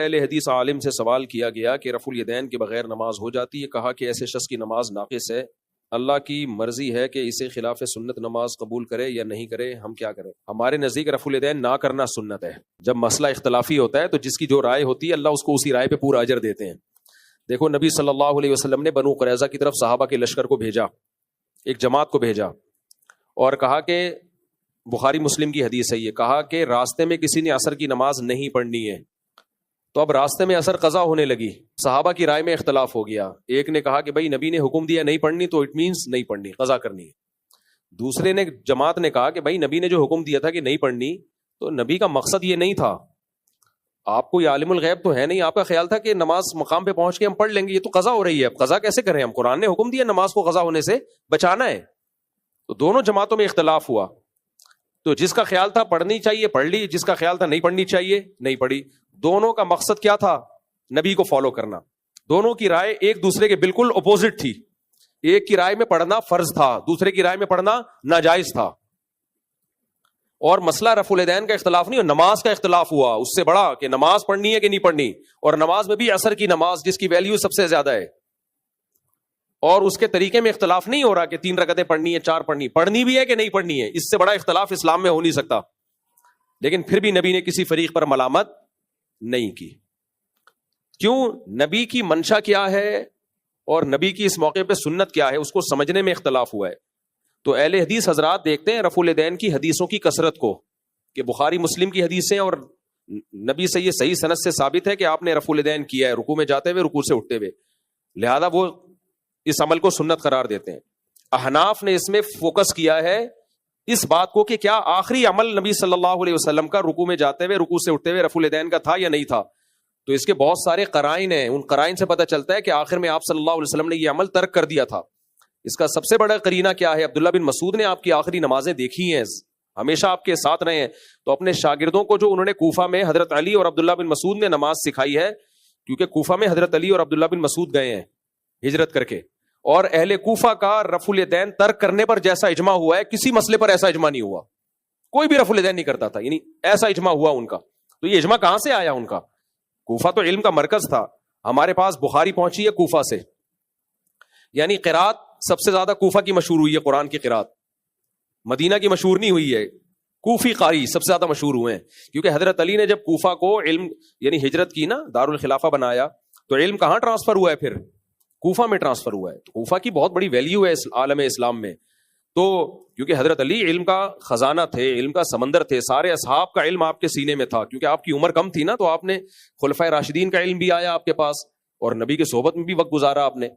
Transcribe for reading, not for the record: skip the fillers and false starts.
اہل حدیث عالم سے سوال کیا گیا کہ رفع الیدین کے بغیر نماز ہو جاتی ہے. کہا کہ ایسے شخص کی نماز ناقص ہے. اللہ کی مرضی ہے کہ اسے خلاف سنت نماز قبول کرے یا نہیں کرے, ہم کیا کریں؟ ہمارے نزدیک رفع الیدین نہ کرنا سنت ہے. جب مسئلہ اختلافی ہوتا ہے تو جس کی جو رائے ہوتی ہے اللہ اس کو اسی رائے پہ پورا اجر دیتے ہیں. دیکھو نبی صلی اللہ علیہ وسلم نے بنو قریظہ کی طرف صحابہ کے لشکر کو بھیجا, ایک جماعت کو بھیجا, اور کہا کہ بخاری مسلم کی حدیث ہے, یہ کہا کہ راستے میں کسی نے عصر کی نماز نہیں پڑھنی ہے. تو اب راستے میں عصر قضا ہونے لگی, صحابہ کی رائے میں اختلاف ہو گیا. ایک نے کہا کہ بھائی نبی نے حکم دیا نہیں پڑھنی تو اٹ مینس نہیں پڑھنی, قضا کرنی ہے. دوسرے نے جماعت نے کہا کہ بھائی نبی نے جو حکم دیا تھا کہ نہیں پڑھنی, تو نبی کا مقصد یہ نہیں تھا. آپ کو یہ عالم الغیب تو ہے نہیں, آپ کا خیال تھا کہ نماز مقام پہ پہنچ کے ہم پڑھ لیں گے, یہ تو قضا ہو رہی ہے, اب قضا کیسے کریں ہم؟ قرآن نے حکم دیا نماز کو قضا ہونے سے بچانا ہے. تو دونوں جماعتوں میں اختلاف ہوا. تو جس کا خیال تھا پڑھنی چاہیے پڑھ لی, جس کا خیال تھا نہیں پڑھنی چاہیے نہیں پڑھی. دونوں کا مقصد کیا تھا؟ نبی کو فالو کرنا. دونوں کی رائے ایک دوسرے کے بالکل اپوزٹ تھی. ایک کی رائے میں پڑھنا فرض تھا, دوسرے کی رائے میں پڑھنا ناجائز تھا. اور مسئلہ رفع الیدین کا اختلاف نہیں, نماز کا اختلاف ہوا اس سے بڑا, کہ نماز پڑھنی ہے کہ نہیں پڑھنی. اور نماز میں بھی عصر کی نماز جس کی ویلیو سب سے زیادہ ہے, اور اس کے طریقے میں اختلاف نہیں ہو رہا کہ 3 رکعتیں پڑھنی ہے 4 پڑھنی بھی ہے کہ نہیں پڑھنی ہے. اس سے بڑا اختلاف اسلام میں ہو نہیں سکتا. لیکن پھر بھی نبی نے کسی فریق پر ملامت نہیں کی. کیوں؟ نبی کی منشا کیا ہے اور نبی کی اس موقع پہ سنت کیا ہے, اس کو سمجھنے میں اختلاف ہوا ہے. تو اہل حدیث حضرات دیکھتے ہیں رفع الیدین کی حدیثوں کی کثرت کو, کہ بخاری مسلم کی حدیثیں اور نبی سے یہ صحیح سند سے ثابت ہے کہ آپ نے رفع الیدین کیا ہے, رکوع میں جاتے ہوئے رکوع سے اٹھتے ہوئے. لہذا وہ اس عمل کو سنت قرار دیتے ہیں. احناف نے اس میں فوکس کیا ہے اس بات کو کہ کیا آخری عمل نبی صلی اللہ علیہ وسلم کا رکوع میں جاتے ہوئے رکوع سے اٹھتے ہوئے رفع الیدین کا تھا یا نہیں تھا. تو اس کے بہت سارے قرائن ہیں, ان قرائن سے پتہ چلتا ہے کہ آخر میں آپ صلی اللہ علیہ وسلم نے یہ عمل ترک کر دیا تھا. اس کا سب سے بڑا قرینہ کیا ہے؟ عبداللہ بن مسعود نے آپ کی آخری نمازیں دیکھی ہیں, ہمیشہ آپ کے ساتھ رہے ہیں. تو اپنے شاگردوں کو جو انہوں نے کوفہ میں حضرت علی اور عبداللہ بن مسعود نے نماز سکھائی ہے, کیونکہ کوفہ میں حضرت علی اور عبداللہ بن مسعود گئے ہیں ہجرت کر کے, اور اہل کوفہ کا رفع الیدین ترک کرنے پر جیسا اجماع ہوا ہے, کسی مسئلے پر ایسا اجماع نہیں ہوا. کوئی بھی رفع الیدین نہیں کرتا تھا, یعنی ایسا اجماع ہوا ان کا. تو یہ اجماع کہاں سے آیا ان کا؟ کوفہ تو علم کا مرکز تھا. ہمارے پاس بخاری پہنچی ہے کوفہ سے, یعنی قرات سب سے زیادہ کوفہ کی مشہور ہوئی ہے. قرآن کی قرات مدینہ کی مشہور نہیں ہوئی ہے, کوفی قاری سب سے زیادہ مشہور ہوئے ہیں. کیونکہ حضرت علی نے جب کوفہ کو علم یعنی ہجرت کی نا, دارالخلافہ بنایا, تو علم کہاں ٹرانسفر ہوا ہے؟ پھر کوفہ میں ٹرانسفر ہوا ہے. تو کوفہ کی بہت بڑی ویلیو ہے عالم اسلام میں. تو کیونکہ حضرت علی علم کا خزانہ تھے, علم کا سمندر تھے, سارے اصحاب کا علم آپ کے سینے میں تھا. کیونکہ آپ کی عمر کم تھی نا, تو آپ نے خلفائے راشدین کا علم بھی آیا آپ کے پاس, اور نبی کے صحبت میں بھی وقت گزارا آپ نے.